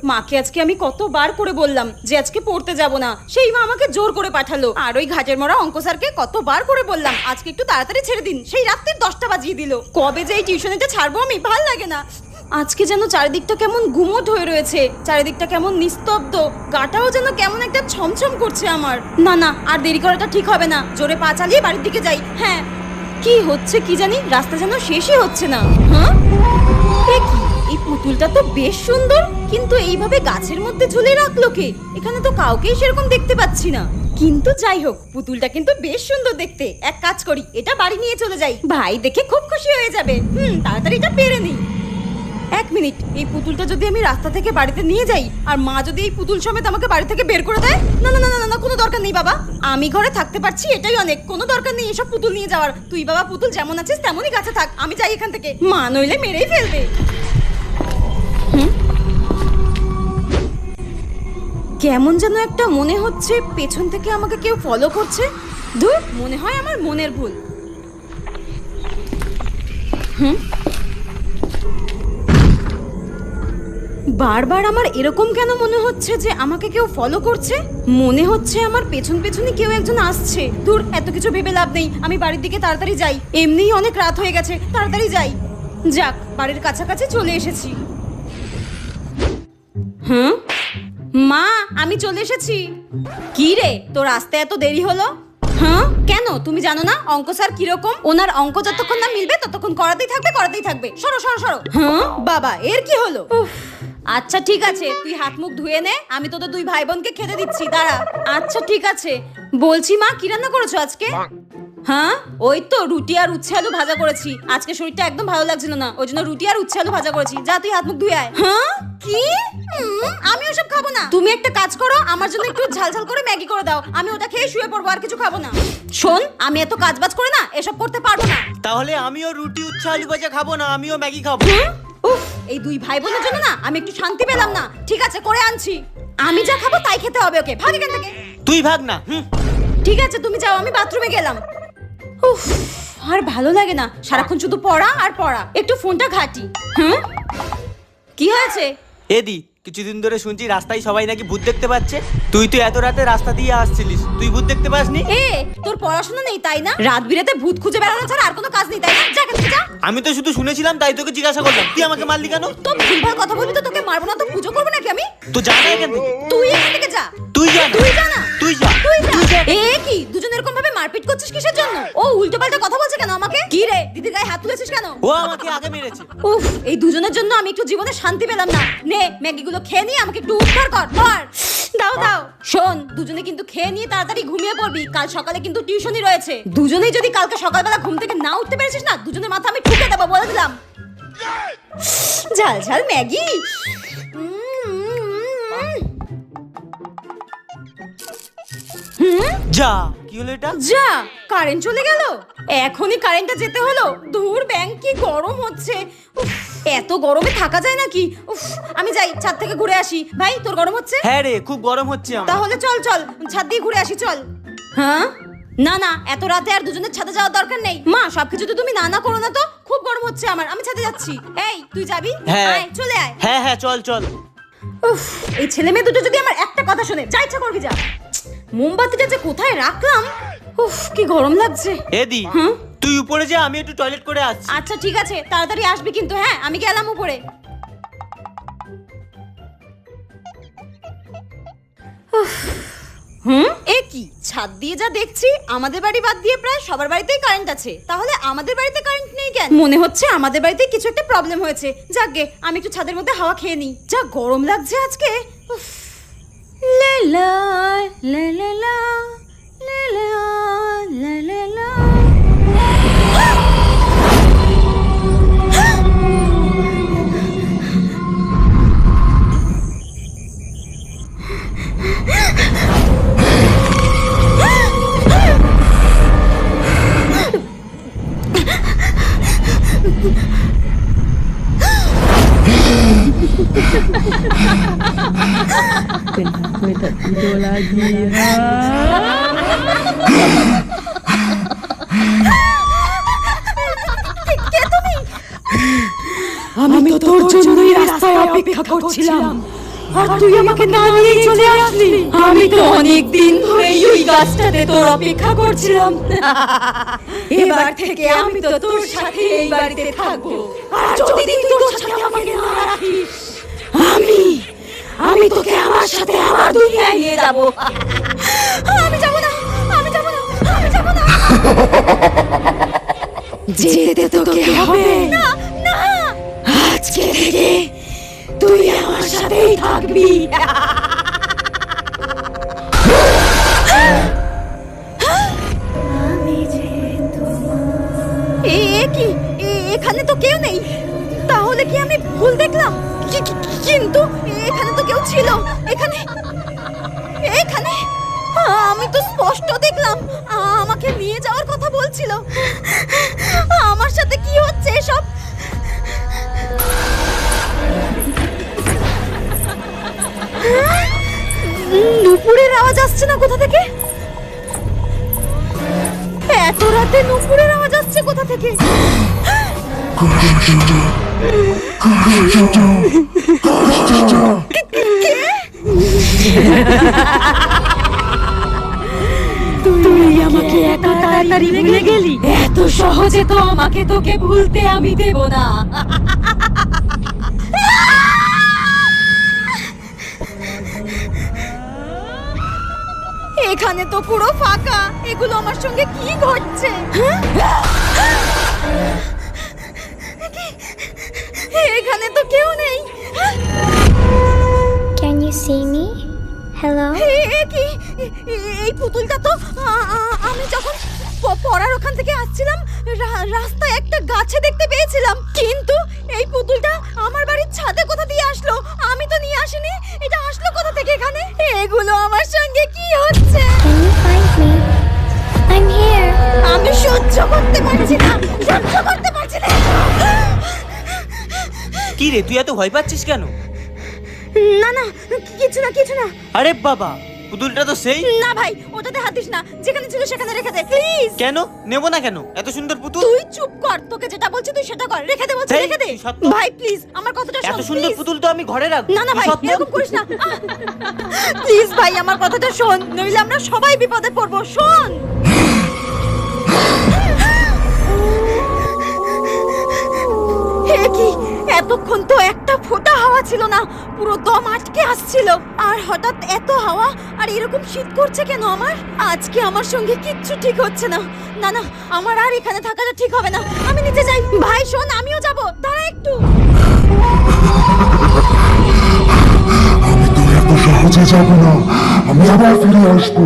মাকে আজকে আমি কতবার করে বললাম যে আজকে পড়তে যাব না, সেই মা আমাকে জোর করে পাঠালো। আর ওই ঘাটের মরা অঙ্ক স্যারকে কতবার করে বললাম আজকে একটু তাড়াতাড়ি ছেড়ে দিন, সেই রাত্রির 10টা বাজিয়ে দিল। কবে যে এই টিউশনিতে ছাড়বো আমি, ভাল লাগে না। আজকে যেন চারিদিকটা কেমন গুমোট হয়ে রয়েছে, চারিদিকটা কেমন নিস্তব্ধ, গাটাও যেন কেমন একটা ছমছম করছে আমার। না না, আর দেরি করাটা ঠিক হবে না, জোরে পা চালিয়ে বাড়ির দিকে যাই। হ্যাঁ, কি হচ্ছে কি জানি, রাস্তা যেন শেষই হচ্ছে না। হ্যাঁ, এ কি, এই পুতুলটা তো বেশ সুন্দর, কিন্তু এইভাবে গাছের মধ্যে ঝুলে রাখলো কে? এখানে তো কাউকেই সেরকম দেখতে পাচ্ছি না। কিন্তু যাই হোক, পুতুলটা কিন্তু বেশ সুন্দর দেখতে। এক কাজ করি, এটা বাড়ি নিয়ে চলে যাই, ভাই দেখে খুব খুশি হয়ে যাবে। তাড়াতাড়ি এটা পেরে নিই। এক মিনিট, এই পুতুলটা যদি আমি রাস্তা থেকে বাড়িতে নিয়ে যাই আর মা যদি এই পুতুল সমেত আমাকে বাড়ি থেকে বের করে দেয়, না না না না না, কোনো দরকার নেই বাবা, আমি ঘরে থাকতে পারছি, এটাই অনেক। কোনো দরকার নেই এসব পুতুল নিয়ে যাওয়ার। তুই বাবা পুতুল যেমন আছিস তেমনই কাছে থাক, আমি যাই এখান থেকে। মা নইলে মেরেই ফেলবে। কেমন যেন একটা মনে হচ্ছে পেছন থেকে আমাকে কেউ ফলো করছে। ধুর, মনে হয় আমার মনের ভুল। বারবার আমার এরকম কেন মনে হচ্ছে যে আমাকে কেউ ফলো করছে? মনে হচ্ছে আমার পেছন পেছনই কেউ একজন আসছে। দূর, এত কিছু ভেবে লাভ নেই, আমি বাড়ির দিকে তাড়াতাড়ি যাই। এমনিই অনেক রাত হয়ে গেছে, তাড়াতাড়ি যাই। যাক, বাড়ির কাছাকাছি চলে এসেছি। হ্যাঁ মা, আমি চলে এসেছি। কি রে, তোর আসতে এত দেরি হলো? হ্যাঁ, কেন তুমি জানো না অঙ্ক স্যার কিরকম? ওনার অঙ্ক যতক্ষণ না মিলবে ততক্ষণ করাতেই থাকবে, করাতেই থাকবে। সরো সরো সরো। হ্যাঁ বাবা, এর কি হলো? আচ্ছা ঠিক আছে, তুই হাত মুখ ধুয়ে নে, আমি তোদের দুই ভাই বোনকে খেতে দিচ্ছি, দাঁড়া। আচ্ছা ঠিক আছে। বলছি মা, কি রান্না করেছো আজকে? হ্যাঁ, ওই তো রুটি আর উচ্ছে আলু ভাজা করেছি। আজকে শরীরটা একদম ভালো লাগছিল না, ওই জন্য রুটি আর উচ্ছে আলু ভাজা করেছি। যা তুই হাত মুখ ধুয়ে আয়। হ্যাঁ, কি? আমি ওসব খাবো না। তুমি একটা কাজ করো, আমার জন্য একটু ঝাল ঝাল করে ম্যাগি করে দাও, আমি ওটা খেয়ে শুয়ে পড়বো, আর কিছু খাবো না। শোন, আমি এত কাজ বাজ করে না এসব করতে পারবো না। তাহলে আমিও রুটি উচ্ছে আলু ভাজা খাবো না, আমিও ম্যাগি খাবো। উফ, এই দুই ভাই বোনের জন্য না আমি একটু শান্তি পেলাম না। ঠিক আছে, করে আনছি। আমি যা খাবো তাই খেতে হবে ওকে। ভাগ এখান থেকে। তুই ভাগ না। ঠিক আছে, তুমি যাও, আমি বাথরুমে গেলাম। উফ, আর ভালো লাগে না, সারাক্ষণ শুধু পড়া আর পড়া। একটু ফোনটা ঘাঁটি। হ্যাঁ, কি হয়েছে? এদি, কিছুদিন ধরে শুনছি রাস্তায় সবাই নাকি ভূত দেখতে পাচ্ছে। তুই তো এত রাতে রাস্তা দিয়ে আসছিলিস, তুই ভূত দেখতে পাসনি? তোর পড়াশোনা নেই তাই না? রাত বিরাতে ভূত খুঁজে বেড়ানো ছাড়া আর কোনো কাজ নেই তাই না? যা এখান থেকে যা। আমি তো শুধু শুনেছিলাম, তাই তোকে জিজ্ঞাসা করলাম, তুই আমাকে মারলি কেন? তো ভুলভাল কথা বলবি তো তোকে মারবো না তো পুজো করবো নাকি আমি? তো যা না এখান থেকে। তুই এখান থেকে যা। তুই যা। তুই যা না। তুই যা। তুই যা। কি দুজন এরকম ভাবে মারপিট করছিস কিসের জন্য? ও উল্টো পাল্টা কথা বলছে কেন আমাকে? কি রে, দিদির গায়ে হাত তুলেছিস কেন? ও আমাকে আগে মেরেছে। উফ, এই দুজনের জন্য আমি একটু জীবনে শান্তি পেলাম না। নে, ম্যাগিগুলো খেয়ে নিয়ে আমাকে একটু উদ্ধার কর। ধর, দাও দাও। শোন, দুজনে কিন্তু খেয়ে নিয়ে তাড়াতাড়ি ঘুমিয়ে পড়বি, কাল সকালে কিন্তু টিউশনই রয়েছে। দুজনেই যদি কালকে সকালবেলা ঘুম থেকে না উঠতে পেরেছিস না, দুজনের মাথা আমি ঠুকে দেবো, বলে দিলাম। ঝাল ঝাল ম্যাগি। যা, কি হলো এটা? যা, কারেন্ট চলে গেল। এখনই কারেন্টটা যেতে হলো। ধুর, ব্যাংক কি গরম হচ্ছে। উফ, এত গরমে থাকা যায় নাকি? উফ, আমি যাই, ছাদ থেকে ঘুরে আসি। ভাই, তোর গরম হচ্ছে? হ্যাঁ রে, খুব গরম হচ্ছে আমার। তাহলে চল চল, ছাদ দিয়ে ঘুরে আসি, চল। হ্যাঁ, না না, এত রাতে আর দুজনের ছাদে যাওয়ার দরকার নেই। মা, সবকিছু তো তুমি না করো না তো। খুব গরম হচ্ছে আমার, আমি ছাদে যাচ্ছি। এই, তুই যাবি? হ্যাঁ। আয়, চলে আয়। হ্যাঁ হ্যাঁ, চল চল। উফ, এই ছেলে মেয়ে দুটো যদি আমার একটা কথা শুনে, যা ইচ্ছা করবি যা। মোমবাতিটা যে কোথায় রাখলাম। উফ, কি গরম লাগছে। এদি, তুই উপরে যা, আমি একটু টয়লেট করে আসছি। আচ্ছা ঠিক আছে, তাড়াতাড়ি আসবি কিন্তু। হ্যাঁ, আমি গেলাম উপরে। এ কি, ছাদ দিয়ে যা দেখছি, আমাদের বাড়ি বাদ দিয়ে প্রায় সবার বাড়িতেই কারেন্ট আছে, তাহলে আমাদের বাড়িতে কারেন্ট নেই কেন? মনে হচ্ছে আমাদের বাড়িতে কিছু একটা প্রবলেম হয়েছে। যাকগে, আমি একটু ছাদের মধ্যে হাওয়া খেয়ে নিই। যা গরম লাগছে আজকে। উফ, লা লা লা লা লা লা লা লা লা। Kenapa tak tidur lagi? আমি তো তোর জন্যই রাস্তায় অপেক্ষা করছিলাম। আর তুই আমাকে না নিয়ে চলে আসলি। আমি তো অনেক দিন ধরে ওই গাছটাতে তোর অপেক্ষা করছিলাম। এবার থেকে আমি তো তোর সাথে এই বাড়িতে থাকবো। আর যদি তুই তোর সাথে আমাকে না রাখিস, আমি তোকে আমার সাথে আমার দুনিয়ায় নিয়ে যাব। আমি যাব না, আমি যাব না, আমি যাব না। যেতে তোকে হবে না, না। আজকে থেকে তুই আমার সাথেই থাকবি। কি এখানে তো কেউ নেই, তাহলে কি আমি ভুল দেখলাম? কিন্তু এখানে তো কেউ ছিল। এখানে এখানে আমি তো স্পষ্ট দেখলাম আমাকে নিয়ে যাওয়ার কথা বলছিল। আমার সাথে কি হচ্ছে এসব? নুপুরের আওয়াজ আসছে না কোথা থেকে? এত রাতে নুপুরের আওয়াজ আসছে কোথা থেকে? তুই আমাকে একা তাড়াতাড়ি ভুলে গেলি? এত সহজে তো আমাকে তোকে ভুলতে আমি দেব না। এখানে তো পুরো ফাঁকা। এগুলো আমার সঙ্গে কি ঘটছে? এখানে তো কেউ নেই। Can you see me? Hello? কি এই পুতুলটা তো আমি যখন পড়ার ওখান থেকে আসছিলাম রাস্তায় একটা গাছে দেখতে পেয়েছিলাম, কিন্তু এই পুতুলটা আমার বাড়ির ছাদে কোথা দিয়ে আসলো? আমি তো নিয়ে আসিনি। এটা আসলো কোথা থেকে এখানে? এগুলো আমার সঙ্গে কি হচ্ছে? Can you find me? I'm here. আমি সহ্য করতে পারছি না, সহ্য করতে পারছি না। কি রে, তুই এত ভয় পাচ্ছিস কেন? না না, কিছু না, কিছু না। আরে বাবা, পুতুলটা তো সেই। না ভাই, ওটাতে হাত দিস না। যেখানে ছিল সেখানে রেখে দে প্লিজ। কেন নেবো না? কেন? এত সুন্দর পুতুল। তুই চুপ কর, তোকে যেটা বলছি তুই সেটা কর। রেখে দে বলছি, এই, রেখে দে তুই সত্য। ভাই প্লিজ আমার কথাটা শোন। এত সুন্দর please। পুতুল তো আমি ঘরে রাখবো। না না তুই ভাই, সত্য। এরকম করিস না। প্লিজ ভাই আমার কথাটা শোন, নইলে আমরা সবাই বিপদে পড়বো। শোন। হে কি, এতক্ষণ তো একটা ফোঁটা হাওয়া ছিল না, পুরো দম আটকে আসছিল। আর হঠাৎ এত হাওয়া, আর এরকম শীত করছে কেন আমার? আজকে আমার সঙ্গে কিচ্ছু ঠিক হচ্ছে না। না না, আমার আর এখানে থাকাটা ঠিক হবে না। আমি নিচে যাই। ভাই শোন, আমিও যাব, দাঁড়া একটু। আমি তো এত সহজে যাব না, আমি আবার ফিরে আসবো।